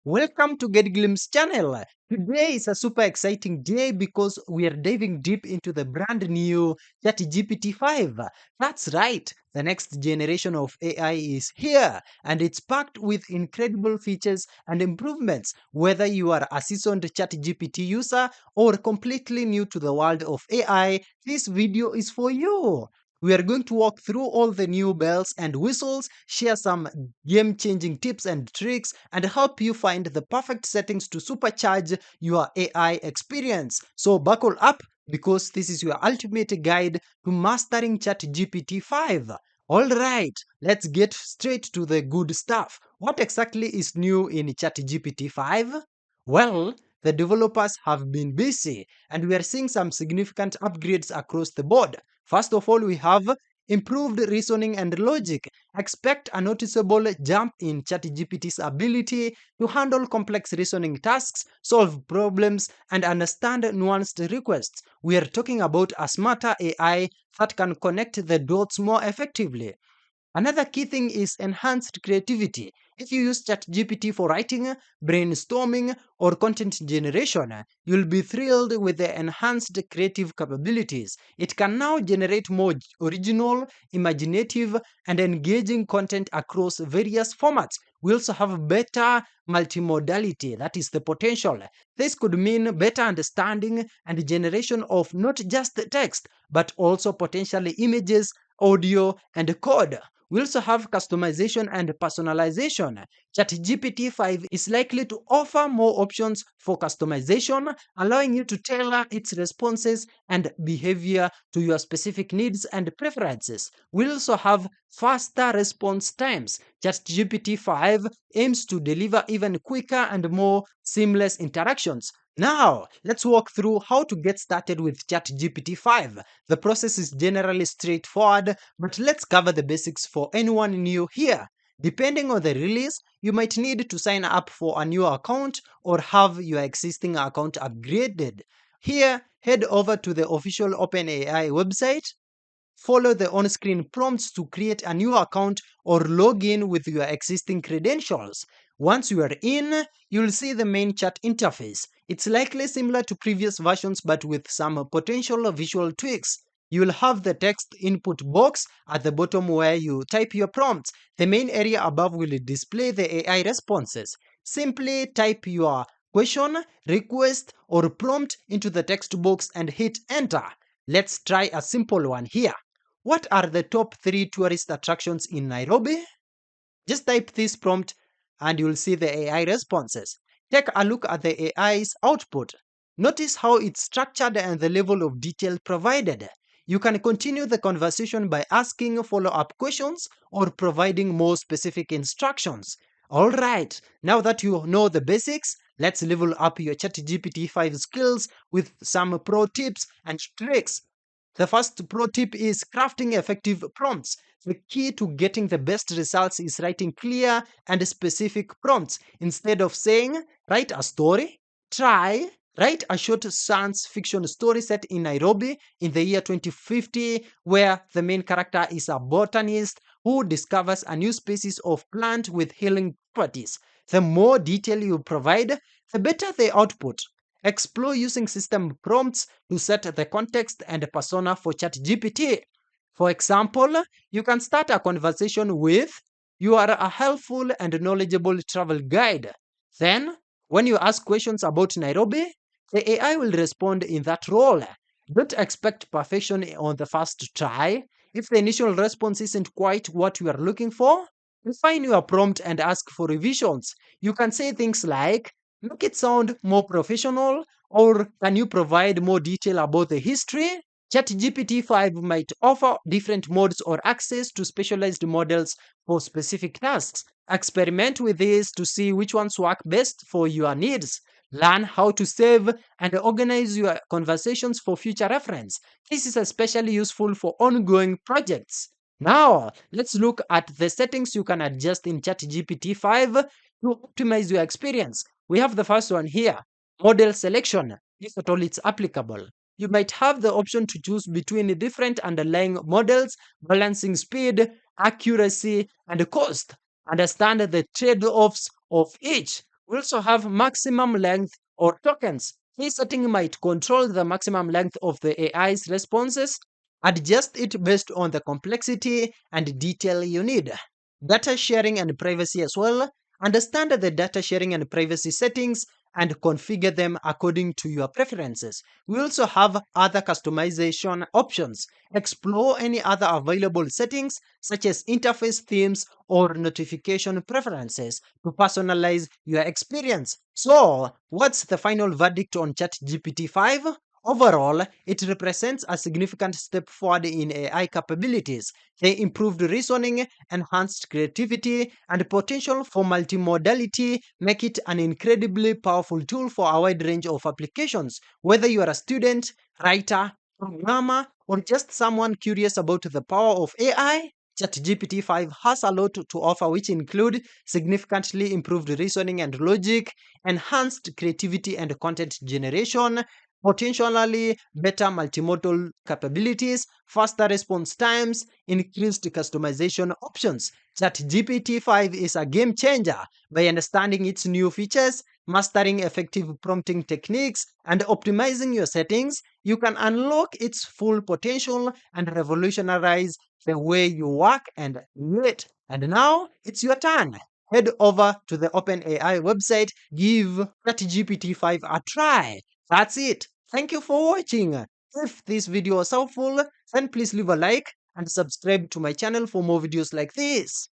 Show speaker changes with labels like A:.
A: Welcome to Get Glimpse channel. Today is a super exciting day because we are diving deep into the brand new ChatGPT 5. That's right, the next generation of AI is here and it's packed with incredible features and improvements. Whether you are a seasoned ChatGPT user or completely new to the world of AI, this video is for you. We are going to walk through all the new bells and whistles, share some game changing tips and tricks, and help you find the perfect settings to supercharge your AI experience. So, buckle up because this is your ultimate guide to mastering ChatGPT 5. Alright, let's get straight to the good stuff. What exactly is new in ChatGPT 5? Well, the developers have been busy and we are seeing some significant upgrades across the board. First of all, we have improved reasoning and logic. Expect a noticeable jump in ChatGPT's ability to handle complex reasoning tasks, solve problems, and understand nuanced requests. We are talking about a smarter AI that can connect the dots more effectively. Another key thing is enhanced creativity. If you use ChatGPT for writing, brainstorming, or content generation, you'll be thrilled with the enhanced creative capabilities. It can now generate more original, imaginative, and engaging content across various formats. We also have better multimodality, that is the potential. This could mean better understanding and generation of not just text, but also potentially images, audio, and code. We also have customization and personalization. ChatGPT 5 is likely to offer more options for customization, allowing you to tailor its responses and behavior to your specific needs and preferences. We also have faster response times. ChatGPT 5 aims to deliver even quicker and more seamless interactions. Now, let's walk through how to get started with ChatGPT 5. The process is generally straightforward, but let's cover the basics for anyone new here. Depending on the release, you might need to sign up for a new account or have your existing account upgraded. Here, head over to the official OpenAI website. Follow the on-screen prompts to create a new account or log in with your existing credentials. Once you are in, you'll see the main chat interface. It's likely similar to previous versions but with some potential visual tweaks. You'll have the text input box at the bottom where you type your prompts. The main area above will display the AI responses. Simply type your question, request, or prompt into the text box and hit enter. Let's try a simple one here. What are the top 3 tourist attractions in Nairobi? Just type this prompt and you'll see the AI responses. Take a look at the AI's output. Notice how it's structured and the level of detail provided. You can continue the conversation by asking follow-up questions or providing more specific instructions. Alright, now that you know the basics, let's level up your ChatGPT 5 skills with some pro tips and tricks. The first pro tip is crafting effective prompts. The key to getting the best results is writing clear and specific prompts. Instead of saying, write a story, try, write a short science fiction story set in Nairobi in the year 2050, where the main character is a botanist who discovers a new species of plant with healing properties. The more detail you provide, the better the output. Explore using system prompts to set the context and persona for ChatGPT. For example, you can start a conversation with, "You are a helpful and knowledgeable travel guide." Then, when you ask questions about Nairobi, the AI will respond in that role. Don't expect perfection on the first try. If the initial response isn't quite what you are looking for, refine your prompt and ask for revisions. You can say things like, make it sound more professional, or can you provide more detail about the history? ChatGPT 5 might offer different modes or access to specialized models for specific tasks. Experiment with these to see which ones work best for your needs. Learn how to save and organize your conversations for future reference. This is especially useful for ongoing projects. Now, let's look at the settings you can adjust in ChatGPT 5 to optimize your experience. We have the first one here, model selection, if at all it's applicable. You might have the option to choose between the different underlying models, balancing speed, accuracy, and cost. Understand the trade offs of each. We also have maximum length or tokens. This setting might control the maximum length of the AI's responses, adjust it based on the complexity and detail you need. Data sharing and privacy as well. Understand the data sharing and privacy settings and configure them according to your preferences. We also have other customization options. Explore any other available settings such as interface themes or notification preferences to personalize your experience. So, what's the final verdict on ChatGPT 5? Overall, it represents a significant step forward in AI capabilities. They improved reasoning, enhanced creativity, and potential for multimodality make it an incredibly powerful tool for a wide range of applications. Whether you are a student, writer, programmer, or just someone curious about the power of AI, ChatGPT 5 has a lot to offer, which include significantly improved reasoning and logic, enhanced creativity and content generation, potentially better multimodal capabilities, faster response times, increased customization options. ChatGPT 5 is a game changer by understanding its new features, mastering effective prompting techniques, and optimizing your settings. You can unlock its full potential and revolutionize the way you work and create. And now it's your turn. Head over to the OpenAI website, give ChatGPT 5 a try. That's it. Thank you for watching. If this video was helpful, then please leave a like and subscribe to my channel for more videos like this.